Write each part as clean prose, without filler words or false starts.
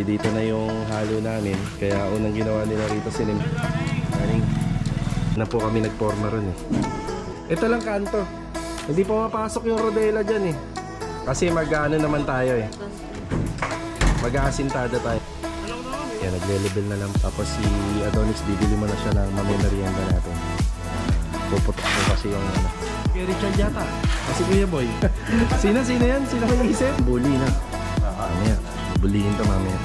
dito na yung halo namin. Kaya unang ginawa nila rito sinim. Na po kami nagporma ron eh. Ito lang kanto. Hindi pa mapasok yung rodela dyan eh. Kasi mag-ano naman tayo eh. Mag-aasintada tayo. Yan, nagle-level na lang. Tapos si Adonis, bibili mo na siya ng mamimerienda natin. Puputok ko kasi yung ano. Kay Richard yata. Kasi Kuya Boy. Sino yan? Sino may isip? Bully na. Mamaya. Bulihin ka mamaya.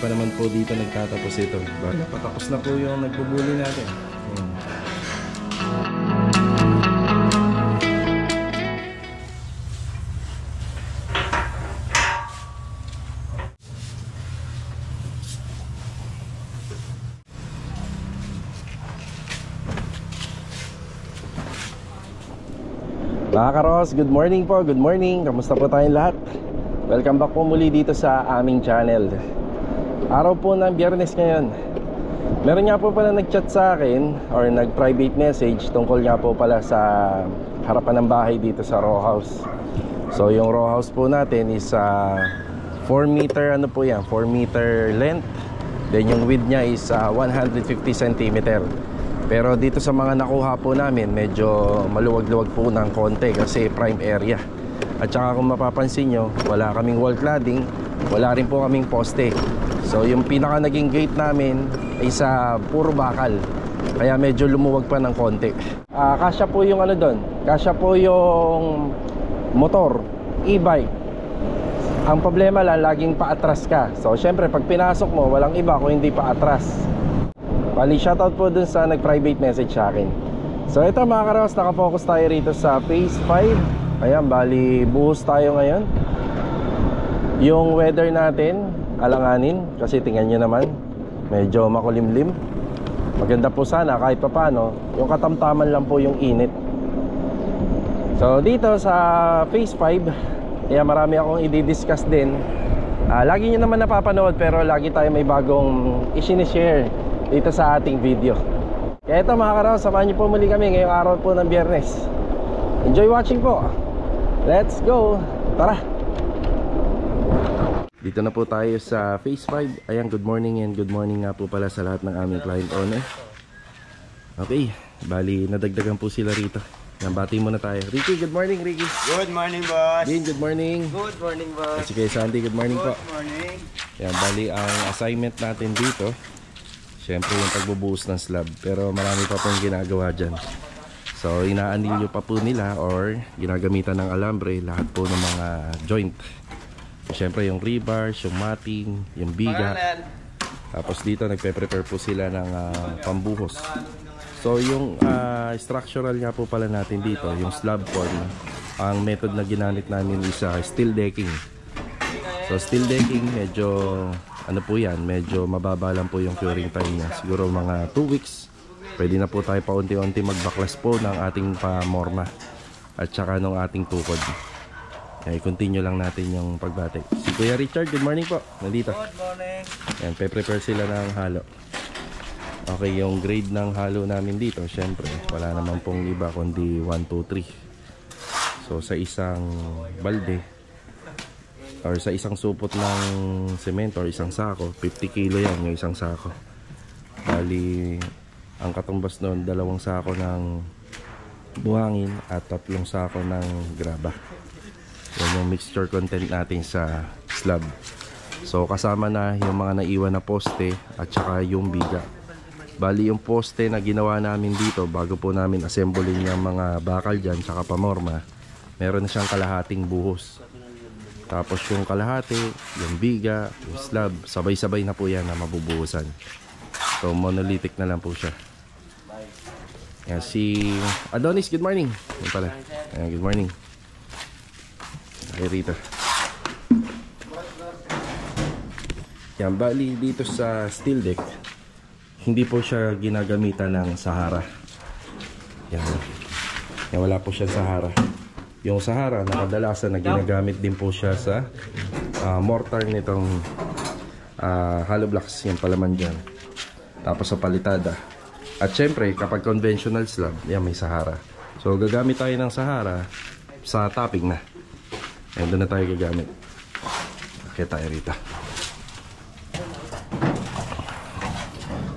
Pa naman po dito nagtatapos ito. Patapos na po yung nagbubuli natin. Mga karos, good morning po, good morning. Kamusta po tayong lahat? Welcome back po muli dito sa aming channel. Araw po ng Biyernes ngayon. Meron nga po pala nag-chat sa akin or nag-private message tungkol nga po pala sa harapan ng bahay dito sa row house. So yung row house po natin is 4 meter ano po yan, 4 meter length. Then yung width niya is 150 cm. Pero dito sa mga nakuha po namin, medyo maluwag-luwag po ng konti kasi prime area. At saka kung mapapansin nyo, wala kaming wall cladding, wala rin po kaming poste. So yung pinaka naging gate namin ay sa puro bakal. Kaya medyo lumuwag pa ng konti. Kasya po yung ano doon, kasya po yung motor, e-bike. Ang problema lang, laging paatras ka. So syempre pag pinasok mo, walang iba kung hindi paatras. Bali, shoutout po dun sa nag-private message sa akin. So ito mga karos, nakafocus tayo rito sa phase 5. Ayan, bali buhos tayo ngayon. Yung weather natin, alanganin. Kasi tingnan nyo naman, medyo makulimlim. Maganda po sana kahit papano, yung katamtaman lang po yung init. So dito sa phase 5, ayan, marami akong i-discuss din. Lagi nyo naman napapanood pero lagi tayo may bagong i-share dito sa ating video. Kaya ito mga karos, samahan nyo po muli kami ngayong araw po ng Biyernes. Enjoy watching po. Let's go. Tara. Dito na po tayo sa phase 5. Ayan, good morning and good morning nga po pala sa lahat ng aming client owner. Okay, bali nadagdagan po sila rito. Bati muna tayo. Ricky, good morning Ricky. Good morning boss. Dean, good morning. Good morning boss. Kasi kay Sandy, good morning po. Good morning. Ayan, bali ang assignment natin dito, syempre yung pagbubuhos ng slab. Pero marami pa pong ginagawa dyan. So inaanilyo pa po nila or ginagamitan ng alambre lahat po ng mga joint. Syempre yung rebars, yung matting, yung biga. Tapos dito nagpe-prepare po sila ng pambuhos. So yung structural nga po pala natin dito, yung slab form, ang method na ginamit namin is steel decking. So steel decking, medyo ano po yan, medyo mababa lang po yung curing time niya. Siguro mga 2 weeks pwede na po tayo paunti-unti magbaklas po ng ating pamorma at saka ng ating tukod. Continue lang natin yung pagbate. Si Kuya Richard, good morning po, nandito. Good morning. Ayan, pe-prepare sila ng halo. Okay, yung grade ng halo namin dito, syempre wala naman pong iba kundi 1, 2, 3. So sa isang balde or sa isang supot ng semento or isang sako, 50 kilo yan yung isang sako. Bali ang katumbas noon, 2 sako ng buhangin at 3 sako ng graba. Yan yung mixture content natin sa slab. So kasama na yung mga naiwan na poste at saka yung biga. Bali yung poste na ginawa namin dito bago po namin assemblein yung mga bakal dyan tsaka pamorma, meron na siyang kalahating buhos. Tapos yung kalahati, yung biga, yung slab, sabay-sabay na po yan na mabubuhusan. So monolithic na lang po siya. Yan, si Adonis, good morning. Yan pala. Yan, good morning. Okay, rito. Yan, bali dito sa steel deck, hindi po siya ginagamitan ng Sahara. Yan. Yan, wala po siya Sahara. Yung Sahara na kadalasan na ginagamit din po siya sa mortar nitong hollow blocks, yung palaman dyan. Tapos sa palitada. At syempre kapag conventional slab, yan may Sahara. So gagamit tayo ng Sahara sa topping na. And doon na tayo gagamit. Akit tayo rito.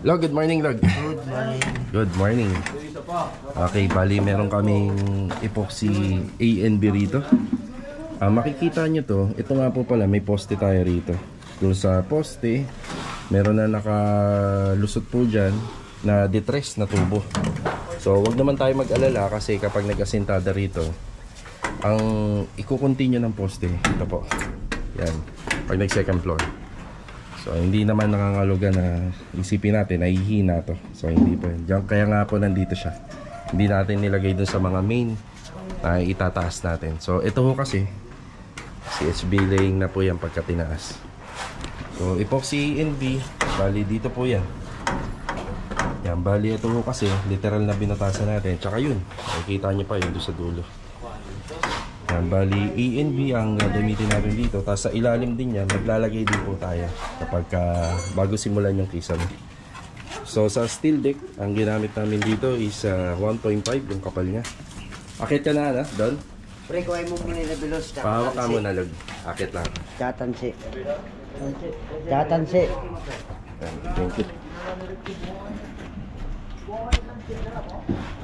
Log, good morning, Log. Good morning. Good morning. Okay, bali meron kaming epoxy A and B rito. Makikita nyo to, ito nga po pala, may poste tayo rito. Doon sa poste, meron na nakalusot po dyan na detress na tubo. So, wag naman tayo mag-alala kasi kapag nag-asintada rito, ang iko-continue ng poste, ito po. Yan, pag nag-second floor. So, hindi naman nangangalugan na isipin natin, nahihina to. So, hindi po yun. Diyan, kaya nga po nandito siya. Hindi natin nilagay dun sa mga main na itataas natin. So, ito ho kasi, CHB laying na po yan pagka tinaas. So, epoxy NB, bali dito po yan. Yan, bali ito ho kasi, literal na binatasan natin. Tsaka yun, makikita nyo pa yun doon sa dulo. Yan, bali A and B ang gagamitin natin dito. Tapos sa ilalim din yan, naglalagay din po tayo kapag bago simulan yung kisame. So sa steel deck, ang ginamit namin dito is 1.5 yung kapal niya. Akit ka na, Don? Pre, kuhay mo muna na bilos. Pahawak ka mo na, Log. Akit lang. Chatansi. Chatansi. Thank you.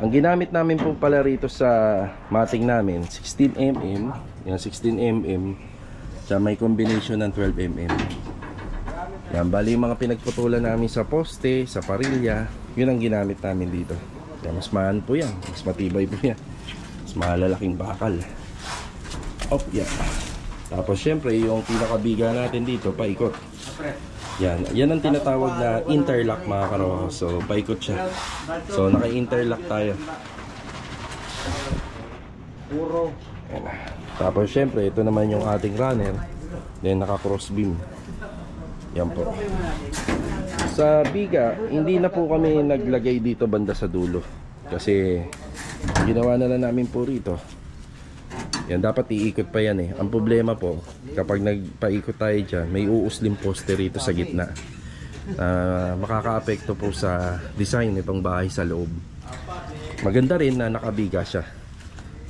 Ang ginamit namin po pala rito sa mating namin 16mm, yan 16mm, sa may combination ng 12mm. Yan, bali yung mga pinagputulan namin sa poste, sa parilya, yun ang ginamit namin dito. Yan, mas maan po yan, mas matibay po yan, mas malalaking bakal. Yan. Tapos syempre yung pinakabiga natin dito, paikot. Yan ang tinatawag na interlock mga karoho. So paikot siya. So naka-interlock tayo. Yan. Tapos syempre ito naman yung ating runner. Then naka-cross beam. Yan po. Sa biga, hindi na po kami naglagay dito banda sa dulo. Kasi ginawa na lang namin po rito. Yan, dapat iikot pa yan eh. Ang problema po, kapag nagpaikot tayo dyan, may uuslim poste rito sa gitna. Makaka-apekto po sa design nitong bahay sa loob. Maganda rin na nakabiga siya.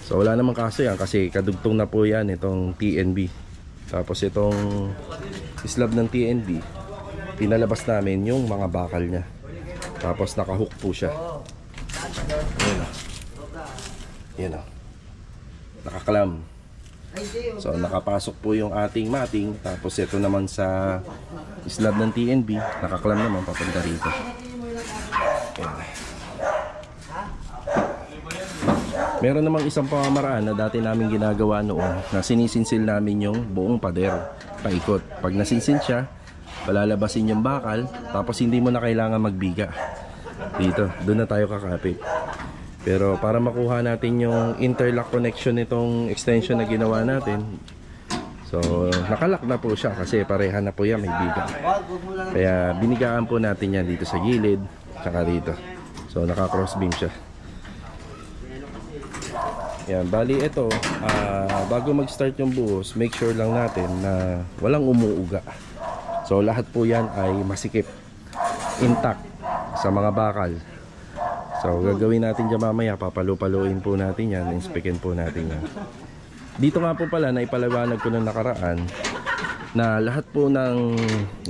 So wala namang kaso yan kasi kadugtong na po yan itong TNB. Tapos itong slab ng TNB, pinalabas namin yung mga bakal niya. Tapos nakahook po siya. Yan o. Yan o. Nakaklam. So nakapasok po yung ating mating. Tapos ito naman sa slab ng TNB, nakaklam naman papunta rito. Ayan. Meron namang isang pamamaraan na dati namin ginagawa noon, na sinisinsil namin yung buong pader paikot. Pag nasinsin siya, palalabasin yung bakal, tapos hindi mo na kailangan magbiga dito, doon na tayo kakapit. Pero para makuha natin yung interlock connection nitong extension na ginawa natin, so nakalock na po siya kasi pareha na po yan, may biga. Kaya binigaan po natin yan dito sa gilid tsaka dito. So naka cross beam siya. Yan, bali ito, bago mag start yung buhos, make sure lang natin na walang umuuga. So lahat po yan ay masikip, intact sa mga bakal. So gagawin natin dyan mamaya, papalupaluin po natin yan, inspekin po natin yan. Dito nga po pala, naipaliwanag ko nung nakaraan na lahat po ng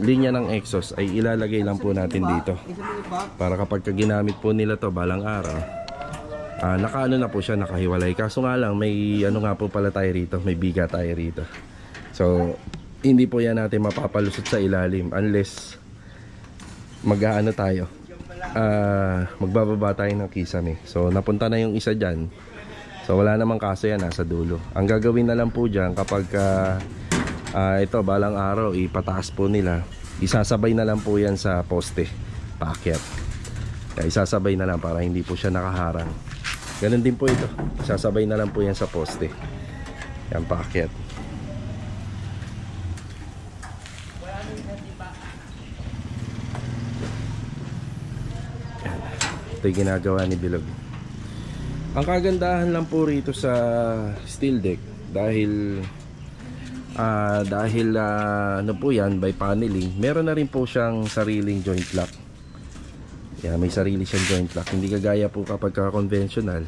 linya ng exhaust ay ilalagay lang po natin dito. Para kapag ginamit po nila to balang araw, nakaano na po siya, nakahiwalay. Kaso nga lang, may ano nga po pala tayo rito, may biga tayo rito. So hindi po yan natin mapapalusot sa ilalim unless mag-aano tayo, magbababa tayo ng kisame. So napunta na yung isa dyan, so wala namang kaso yan, nasa dulo. Ang gagawin na lang po dyan kapag ito balang araw ipataas po nila, isasabay na lang po yan sa poste paakyat. Kaya isasabay na lang para hindi po siya nakaharang. Ganun din po ito, isasabay na lang po yan sa poste, yan paakyat. Ito yung ginagawa ni Bilog. Ang kagandahan lang po rito sa steel deck, dahil ano po yan, by paneling, meron na rin po siyang sariling joint lock. May sarili siyang joint lock. Hindi kagaya po kapag conventional,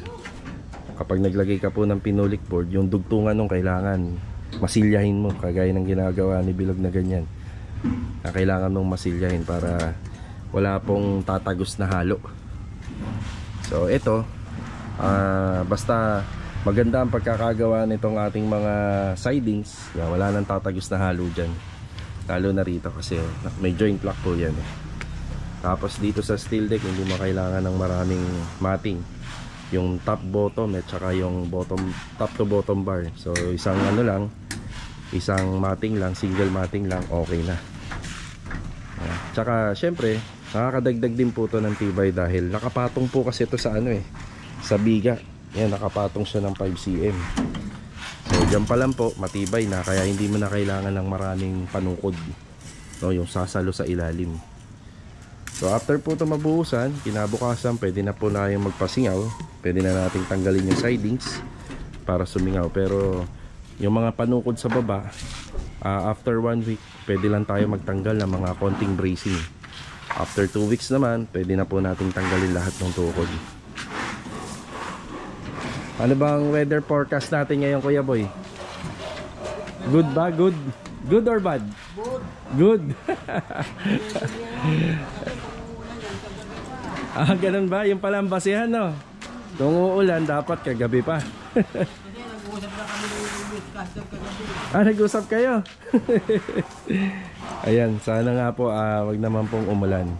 kapag naglagay ka po ng pinulik board, yung dugtungan nung kailangan masilyahin mo kagaya ng ginagawa ni Bilog na ganyan. Kailangan mong masilyahin para wala pong tatagos na halo. So ito, basta maganda ang pagkakagawa nitong ating mga sidings. Wala nang tatagos na halo dyan, lalo na rito kasi may joint lock po yan eh. Tapos dito sa steel deck hindi mo kailangan ng maraming matting, yung top bottom at saka yung bottom, top to bottom bar. So isang ano lang, isang matting lang, single matting lang, okay na. Tsaka syempre nakakadagdag din po to ng tibay dahil nakapatong po kasi ito sa ano eh, sa biga. Yan, nakapatong siya ng 5 cm. So dyan pa lang po matibay na, kaya hindi mo na kailangan ng maraming panukod, no, yung sasalo sa ilalim. So after po ito mabuhusan, kinabukasan pwede na po na yung magpasingaw. Pwede na nating tanggalin yung sidings para sumingaw. Pero yung mga panukod sa baba, after 1 week pwede lang tayo magtanggal ng mga konting bracing. After 2 weeks naman pwede na po nating tanggalin lahat ng tukod. Ano bang weather forecast natin ngayon, Kuya Boy? Good ba? Good? Good or bad? Good. Ganun ba? Yung palang basihan, no? Kung uulan dapat kagabi pa. Nag-usap kayo. Ayan, sana nga po wag naman pong umulan.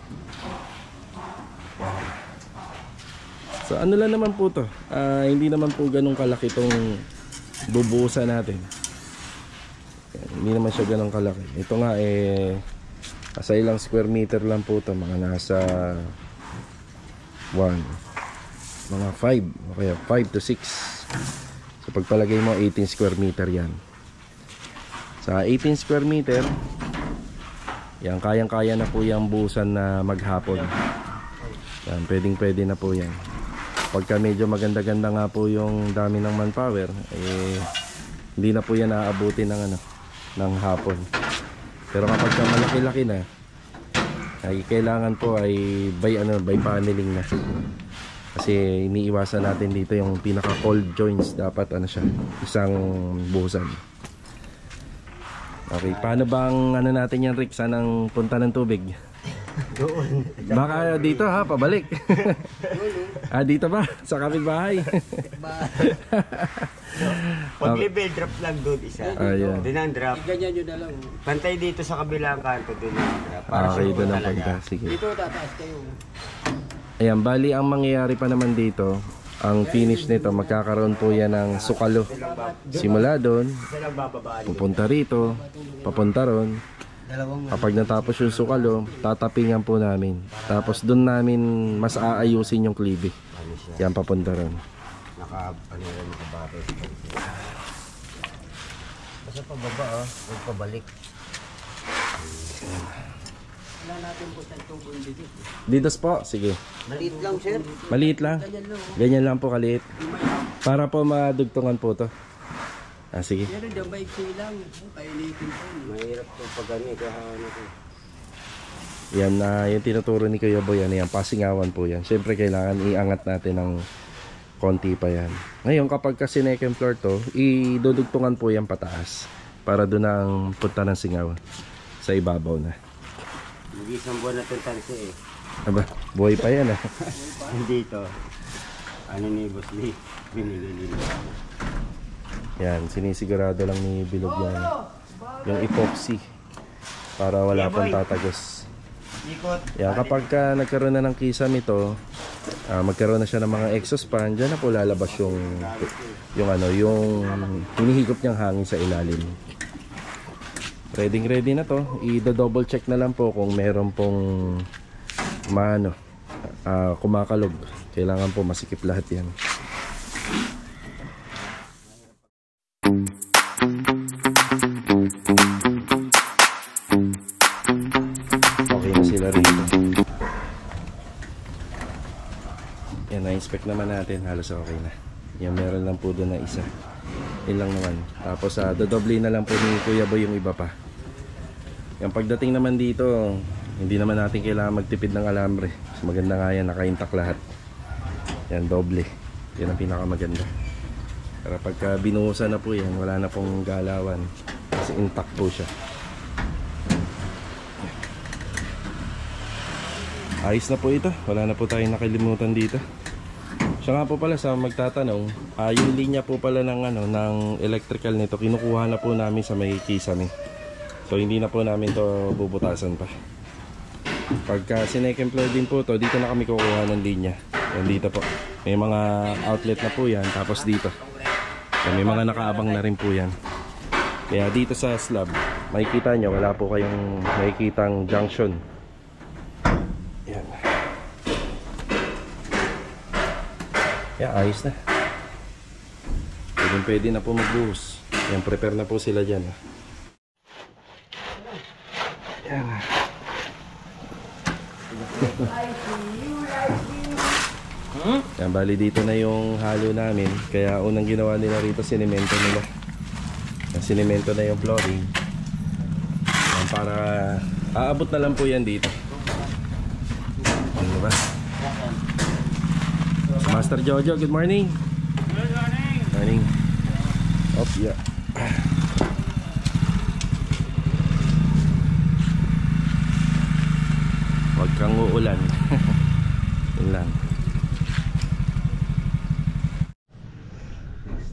So ano lang naman po to, hindi naman po ganun kalaki tong bubuhusan natin. Hindi naman siya ganun kalaki. Ito nga nasa ilang square meter lang po to, mga nasa 5 o kaya 5 to 6. So pagpalagay mo 18 square meter yan. Sa 18 square meter yan, kayang-kaya na po yung buhusan na maghapon. Yan, pwedeng-pwede na po yan. Pagka medyo maganda-ganda nga po yung dami ng manpower, hindi na po yan naaabuti ng hapon. Pero kapag malaki-laki na, ay kailangan po ay by paneling na. Kasi iniiwasan natin dito yung pinaka cold joints, dapat siya, isang buhusan. Okay, paano bang natin yan, Rick? Sanang punta ng tubig? Doon. Baka dito ha, pabalik. Dito ba? Sa kapitbahay? Pag-level drop lang doon isa. Ayan. Doon ang drop. Ganyan nyo na lang. Pantay dito sa kabilang kanto, doon ang drop. Para Okay, sure doon ang talaga. pagka. Sige. Dito tataas kayo. Ayan, bali ang mangyayari pa naman dito, ang finish nito, magkakaroon po yan ng sukalo. Simula doon, Isa lang bababaan. pupunta rito, papunta ron. Kapag natapos yung sukalo, tatapingan po namin. Tapos doon namin mas aayusin yung klibe. Yan, papunta ron. Nakabato. Basta pababa huwag pabalik. Wala natin po sa tubo dito. Dito po, sige. Maliit lang, sir. Maliit lang. Ganyan lang po kaliit. Para po madugtungan po to. Sige. Pero dyan ba iksi lang? Painitin po. Mahirap po pag kaya Yan na yung tinuturo ni Kuya Boy, yan pasingawan po yan. Siyempre kailangan iangat natin ng konti pa yan. Ngayon kapag kasi second floor to, idudugtungan po yan pataas para doon ang punta ng singaw sa ibabaw na. Mag-isang buwan na itong tansi Aba, buhay pa yan Dito. Ano ni Boss Lee? Binili nila. Yan, sinisigurado lang ni Bilog yan. Yung epoxy para wala pang tatagos. Ikot. Yan, kapag nagkaroon na ng kisam ito, magkaroon na siya ng mga exhaust fan, dyan na po lalabas yung hinihigop niyang hangin sa ilalim. Ready na to. I-double check na lang po kung meron pong kumakalog. Kailangan po masikip lahat yan. Okay na sila rito. Yan, na-inspect naman natin. Halos okay na. Yan, meron lang po doon na isa. Ilang naman. Tapos dodoble na lang po ni Kuya Boy yung iba pa. Yung pagdating naman dito, hindi naman natin kailangan magtipid ng alambre. Mas maganda nga yan, naka-intact lahat. Yan, doble. Yan ang pinakamaganda. Para pagka binuhusan na po yan, wala na pong galawan. Kasi intact po siya. Ayos na po ito. Wala na po tayong nakalimutan dito. Siya nga po pala sa magtatanong, yung linya po pala ng, ng electrical nito, kinukuha na po namin sa may kisame. So hindi na po namin to bubutasan pa. Pagka sinecond floor din po to, dito na kami kukuha ng linya. Yan dito po. May mga outlet na po yan. Tapos dito. May mga nakaabang na rin po yan. Kaya dito sa slab, makikita nyo, wala po kayong makikitang junction. Yan. Kaya ayos na. Pwede na po magbuhos. Yan, prepare na po sila dyan. Yan. Yan, bali dito na yung halo namin. Kaya unang ginawa nila rito, sinemento nila. Sinemento na yung flooring. Yan, para aabot na lang po yan dito. Ano ba? Master Jojo, good morning. Good morning. Morning. Op, yeah. Huwag kang uulan. Yun lang.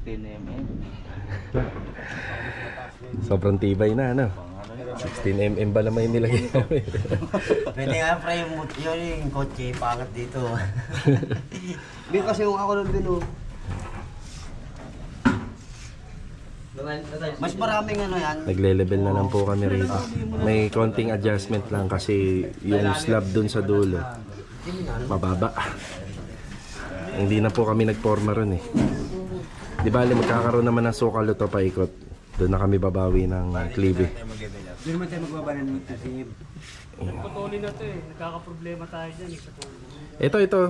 16mm. Sobrang tibay na, ano? 16mm ba naman yung nilagay namin? Pwede nga pre yung kotse, pangat dito. Hindi kasi yung ako lang din oh. Mas maraming ano yan. Nagle-level na lang po kami rito. May konting adjustment lang kasi yung slab dun sa dulo mababa. Hindi na po kami nagporma ron eh. Di bali magkakaroon naman ng sukal ito paikot. Doon na kami babawi ng klibe. Doon naman tayo magbaba ng singib. Patuloy na ito eh. Nagkakaproblema tayo dyan eh sa tuloy. Ito.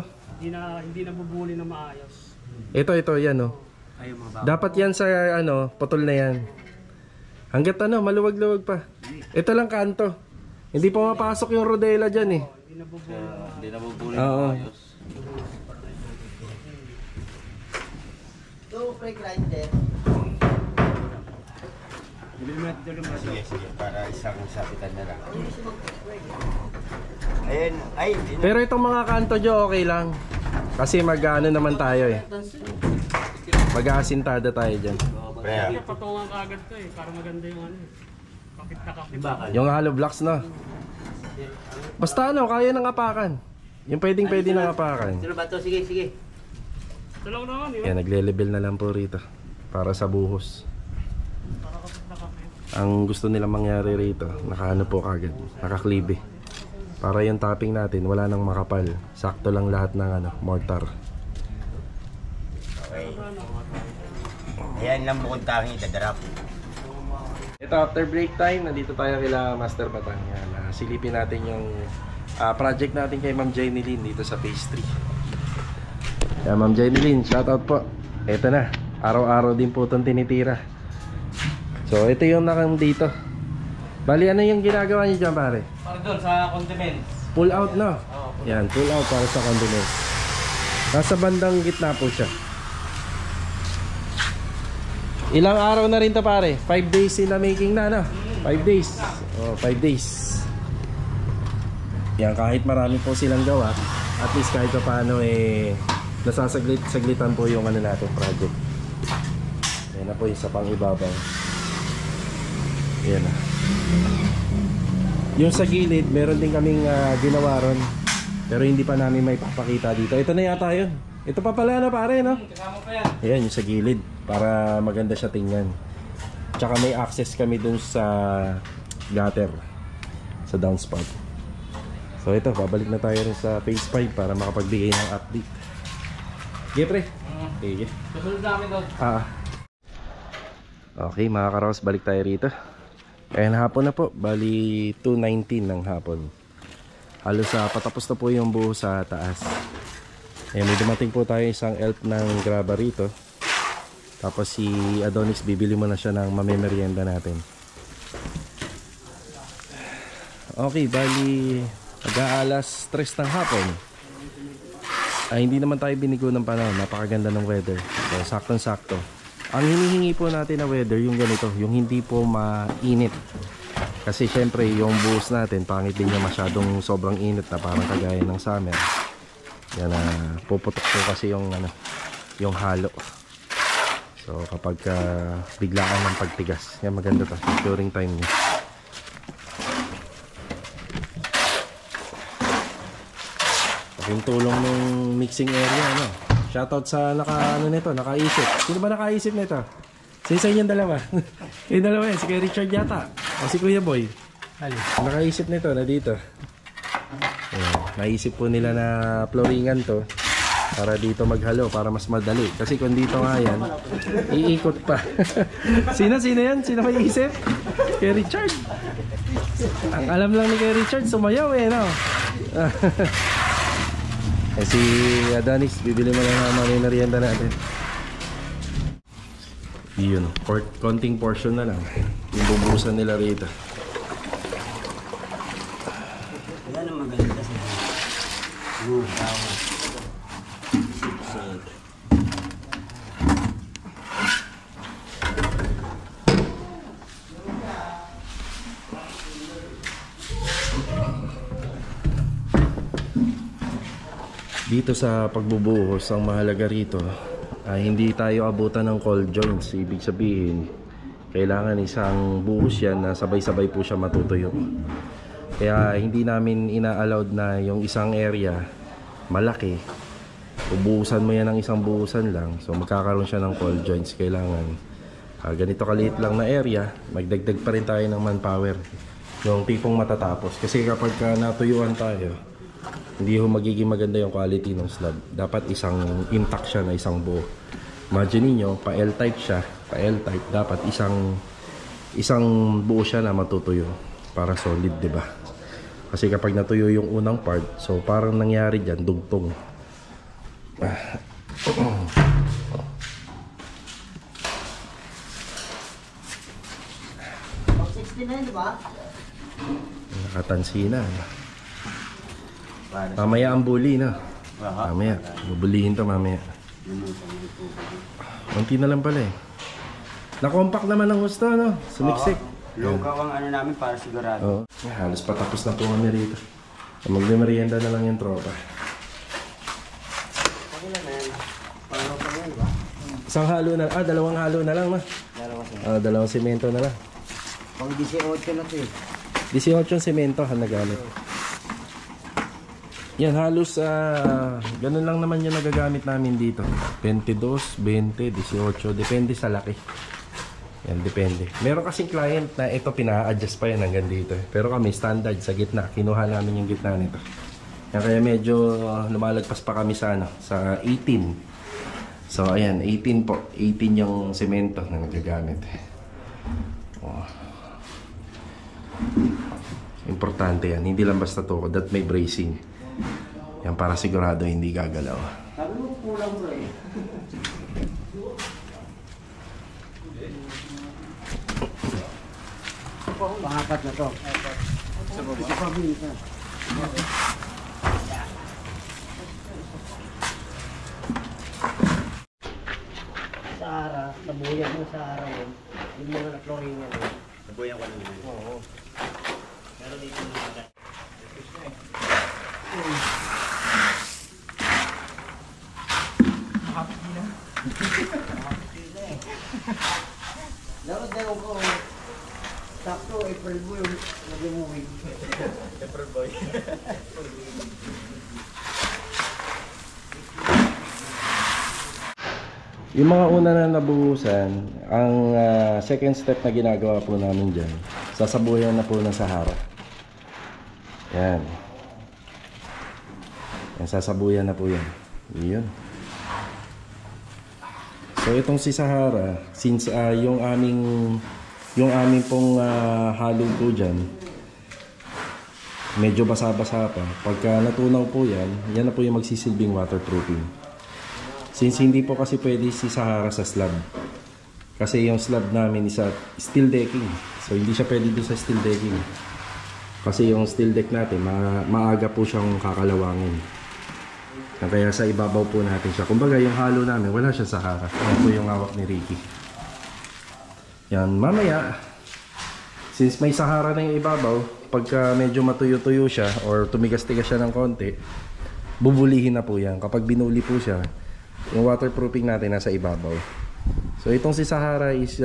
Hindi na bubuli na maayos. Ito, yan oh. Ayaw mga baba. Dapat yan sa putol na yan. Hanggat maluwag-luwag pa. Ito lang kanto. Hindi pa mapasok yung rodela dyan eh. Hindi na bubuli. Oo. So, pre grinder. Bili mo natin doon yung Sige, para isang sapitan na lang. Ayun, ay, hindi na. Pero itong mga kanto dyan okay lang. Kasi mag-ano naman tayo eh. Mag-aasintada tayo dyan. Pre, Hindi patungan ka agad to eh. Para maganda yung ano eh. Kapit na kapit. Yung hollow blocks no. Basta kaya nang apakan. Yung pwede nang apakan. sino ba to? Sige, sige. Ito lang naman yun. Yan, nagle-level na lang po rito. Para sa buhos. Para kapit na kapit. Ang gusto nilang mangyari rito, nakaano po kagad. Nakaklibe. Para yung topping natin, wala nang makapal. Sakto lang lahat ng mortar. Okay. Ayan lang bukod tanging itadarap. Ito, after break time, nandito tayo kila Master Batang. Yan, silipin natin yung project natin kay Ma'am Jenny Lynn dito sa phase 3. Yan, Ma'am Jenny Lynn, shoutout po. Ito na, araw-araw din po itong tinitira. So, ito yung nakang dito. Bali, ano yung ginagawa niyo dyan, pare? Para doon sa condiments. Pull out, no? Yan, pull out para sa condiments. Nasa bandang gitna po siya. Ilang araw na rin to, pare? 5 days in the making na, no? 5 days. Oh, 5 days. Yan, kahit marami po silang gawa, at least kahit pa paano nasasaglit-saglitan po yung natin project. Yan na po yung sa pang-ibabaw. Yan na. Yung sa gilid, meron din kaming ginawa ron. Pero hindi pa namin may papakita dito. Ito na yata yun. Ito pa pala na pare, no? Kasama pa yan. Ayan, yung sa gilid. Para maganda siya tingnan. Tsaka may access kami dun sa gutter. Sa downspout. So ito, babalik na tayo rin sa phase 5 para makapagbigay ng update. Okay, pre? Okay. Susunod namin doon. Okay, mga karos, balik tayo rito. Ayan, hapon na po. Bali, 2:19 ng hapon. Halos patapos na po yung buo sa taas. Ayan, may dumating po tayo isang elf ng graba rito. Tapos si Adonis, bibili mo na siya ng mamemerienda natin. Okay, bali mag-aalas 3 ng hapon. Ay, hindi naman tayo binigo ng panahon. Napakaganda ng weather. So, saktong-sakto. Ang hinihingi po natin na weather yung ganito, yung hindi po mainit. Kasi syempre yung buhos natin, pangit din niya masyadong sobrang init na parang kagaya ng summer. Yan na puputok po kasi yung yung halo. So kapag biglaan ng pagtigas, yan maganda to, curing time niya. Yung tulong ng mixing area, shoutout sa nakaisip. Sino ba nakaisip nito? Sa inyong dalawa. Yung dalawa yan, si Kuya Richard yata. O si Kuya Boy. Nakaisip nito na dito. Naisip po nila na flooringan to para dito maghalo, para mas madali. Kasi kung dito nga yan, iikot pa. Sino yan? Sino may isip? Kuya Richard. Ang alam lang ni Kuya Richard, sumayaw no? Si Adonis, bibili mo lang ng merienda natin. Yun, konting portion na lang yung bubusan nila rito. Yan ang maganda sa buhaw. Dito sa pagbubuhos, ang mahalaga rito ay hindi tayo abutan ng cold joints. Ibig sabihin, kailangan isang buhos yan na sabay-sabay po siya matutuyo. Kaya hindi namin ina-allowed na yung isang area malaki, ubuhusan mo yan ng isang buhusan lang, so magkakaroon siya ng cold joints. Kailangan ganito kaliit lang na area, magdagdag pa rin tayo ng manpower, yung tipong matatapos. Kasi kapag natuyuan tayo, hindi ho magiging maganda yung quality ng slab. Dapat isang intact siya na isang buo. Imagine niyo, pa L-type siya, pa L-type, dapat isang buo siya na matutuyo para solid, 'di ba? Kasi kapag natuyo yung unang part, so parang nangyari diyan dugtong. 69, di ba? Nakatansi na. Mamaya ang bully na. Mamaya, bubulihin to mamaya. Unti na lang pala eh. Na-compact naman ang gusto, no? Sumiksik. Lugaw ang namin para sigurado. Halos patapos na po kami rito. Magmemerienda na lang yung tropa. Isang halo na, dalawang halo na lang, ma. Dalawang semento na lang. Pang 18 na to eh. 18 semento ang nagamit. Yan, halos ganun lang naman yung nagagamit namin dito. 22, 20, 18, depende sa laki. Yan, depende. Meron kasing client na ito pina-adjust pa yan hanggang dito. Pero kami standard sa gitna, kinuha namin yung gitna nito. Yan, kaya medyo lumalagpas pa kami sa sa 18. So ayan, 18 po. 18 yung semento na nagagamit. Importante yan, hindi lang basta to, that may bracing. Yan para sigurado hindi gagalaw. Sabi mo kulang bro eh. Pangapat na to. Sa baba. Sa ara, nabuyan mo sa ara yun. Yung mga na-flooring yan. Nabuyan ko lang yun. Oo. Pero dito na Dapat daw ko sakto April boy nag-movie. April boy. Yung mga una na nabuhusan, ang second step na ginagawa po namin dyan, sasabuyan na po ng Sahara. Yan. Yan, sasabuyan na po yan. Yun. So itong si Sahara, since yung aming pong halo po dyan, medyo basa-basa pa. Pagka natunaw po yan, yan na po yung magsisilbing waterproofing. Since hindi po kasi pwede si Sahara sa slab. Kasi yung slab namin is steel decking. So hindi siya pwede doon sa steel decking. Kasi yung steel deck natin, maaga po siyang kakalawangin. Kaya sa ibabaw po natin siya. Kumbaga yung halo namin, wala siya Sahara. Yan po yung hawak ni Ricky. Yan, mamaya, since may Sahara na yung ibabaw, pagka medyo matuyo-tuyo siya or tumigas-tigas siya ng konti, bubulihin na po yan. Kapag binuli po siya, yung waterproofing natin nasa ibabaw. So itong si Sahara is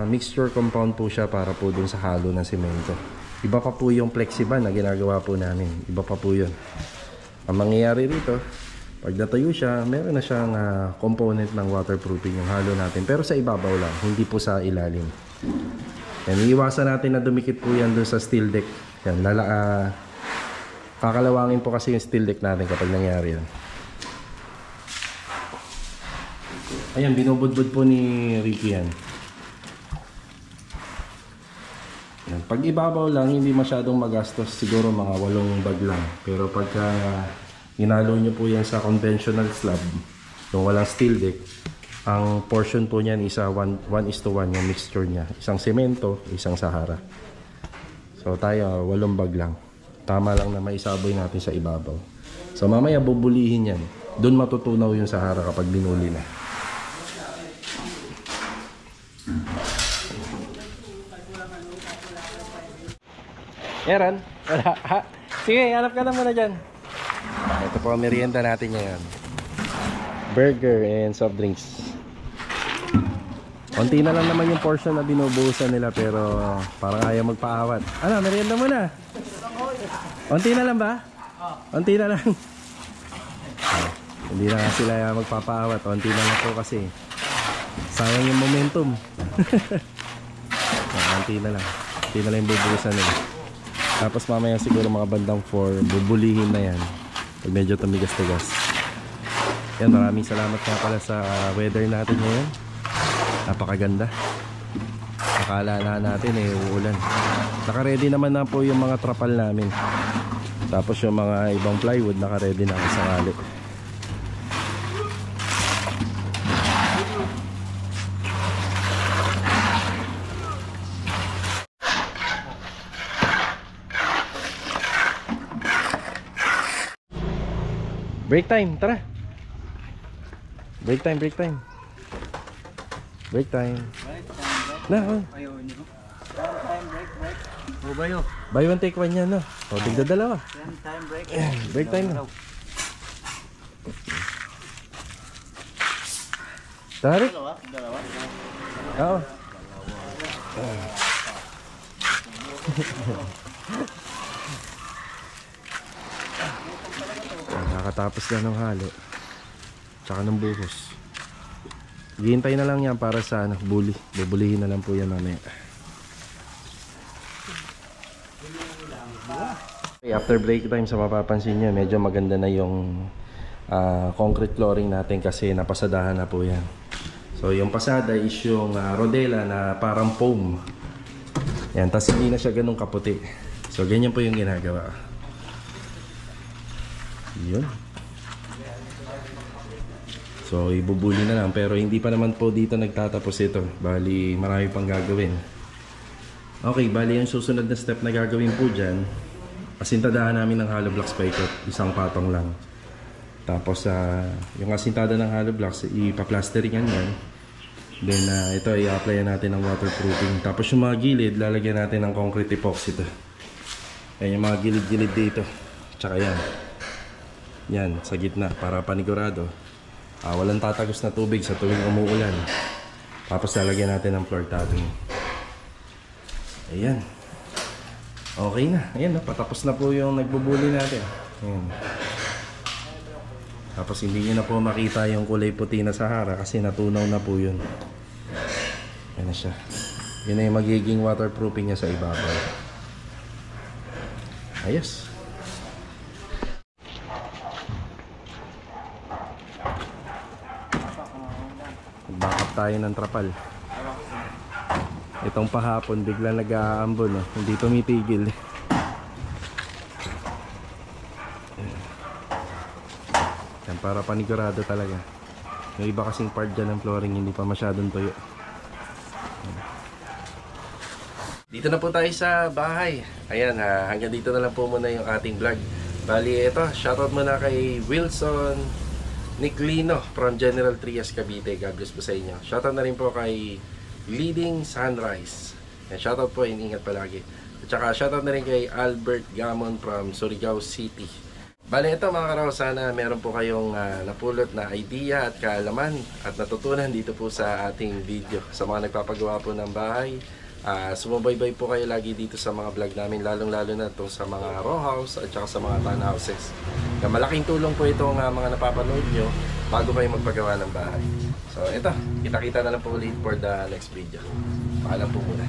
mixture compound po siya para po dun sa halo ng semento. Iba pa po yung Flexiban na ginagawa po namin. Iba pa po yun. Ang mangyayari rito, pag natuyo siya, meron na siyang component ng waterproofing yung halo natin. Pero sa ibabaw lang, hindi po sa ilalim. Yan, iiwasan natin na dumikit po yan dun sa steel deck. Yan, kakalawangin po kasi yung steel deck natin kapag nangyari yan. Ayan, binubudbud po ni Ricky yan. Yan. Pag ibabaw lang, hindi masyadong magastos. Siguro mga 8 bag lang. Pero pagka inalo nyo po yan sa conventional slab, yung walang steel deck, ang portion po niyan isa 1:1 yung mixture niya. Isang semento, isang Sahara. So tayo 8 bag lang. Tama lang na maisaboy natin sa ibabaw. So mamaya bubulihin yan. Doon matutunaw yung Sahara kapag binuli na. Eran, wala. Ha? Sige, hanap ka na muna dyan. Ito po ang merienda natin ngayon. Burger and soft drinks. Konti na lang naman yung portion na binubuhusan nila pero parang ayaw magpaawat. Ano, merienda muna. Konti na lang ba? Konti na lang. Hindi na nga sila magpapaawat. Konti na lang po kasi sayang yung momentum. Konti na lang. Konti na lang yung bubuhusan nila. Tapos mamaya siguro mga bandang 4, bubulihin na yan. Pag medyo tumigas-tigas. Yan, maraming salamat nga pala sa weather natin ngayon. Napakaganda. Akala na natin uulan. Naka-ready naman na po yung mga trapal namin. Tapos yung mga ibang plywood naka-ready na sa sakali. Break time, tara. Break time, break time. Break time. Na, oh. Buy one take one yan, no? O, tigda dalawa. Break time na. Tara. Dalawa. Oo. Nakatapos na ng halo. Tsaka ng buhos. Hihintay na lang yan para sa bubulihin na lang po yan mamaya. Okay, after break time sa mapapansin nyo, medyo maganda na yung concrete flooring natin kasi napasadahan na po yan. So yung pasada is yung rodela na parang foam. Yan, tas hindi na siya ganun kaputi. So ganyan po yung ginagawa. Yun. So ibubuli na lang, pero hindi pa naman po dito nagtatapos ito. Bali marami pang gagawin. Okay, bali yung susunod na step na gagawin po dyan, asintadahan namin ng hollow blocks paikot, isang patong lang. Tapos yung asintada ng hollow blocks, ipa-plasteringan yan. Then ito i-apply natin ng waterproofing. Tapos yung mga gilid, lalagyan natin ng concrete epoxy ito. Ayan yung mga gilid-gilid dito. Tsaka yan. Yan, sa gitna, para panigurado. Walang tatagos na tubig sa tuwing umuulan. Tapos lalagyan natin ng floor tapping. Ayan. Okay na. Ayan, patapos na po yung nagbubuli natin. Ayan. Tapos hindi nyo na po makita yung kulay puti na Sahara kasi natunaw na po yun. Ayan na siya. Yun na yung magiging waterproofing niya sa ibabaw. Ayos. Backup tayo ng trapal. Itong pahapon bigla nag-aambon, no? Hindi tumitigil. Yan, para panigurado talaga. Yung iba kasing part dyan ng flooring hindi pa masyadong tuyo. Dito na po tayo sa bahay. Ayan, hanggang dito na lang po muna yung ating vlog. Bali ito, shoutout muna kay Wilson Niclino from General Trias, Cavite. God bless po sa inyo. Shoutout na rin po kay Leading Sunrise. And shoutout po, ingat palagi. At saka shoutout na rin kay Albert Gamon from Surigao City. Bale, ito mga karaw, sana meron po kayong napulot na idea at kaalaman at natutunan dito po sa ating video. Sa mga nagpapagawa po ng bahay, sumubaybay po kayo lagi dito sa mga vlog namin, lalong-lalo na itong sa mga row house at saka sa mga townhouses. Malaking tulong po itong mga napapanood nyo bago kayo magpagawa ng bahay. So ito, kita-kita na lang po ulit for the next video. Paalam po muna.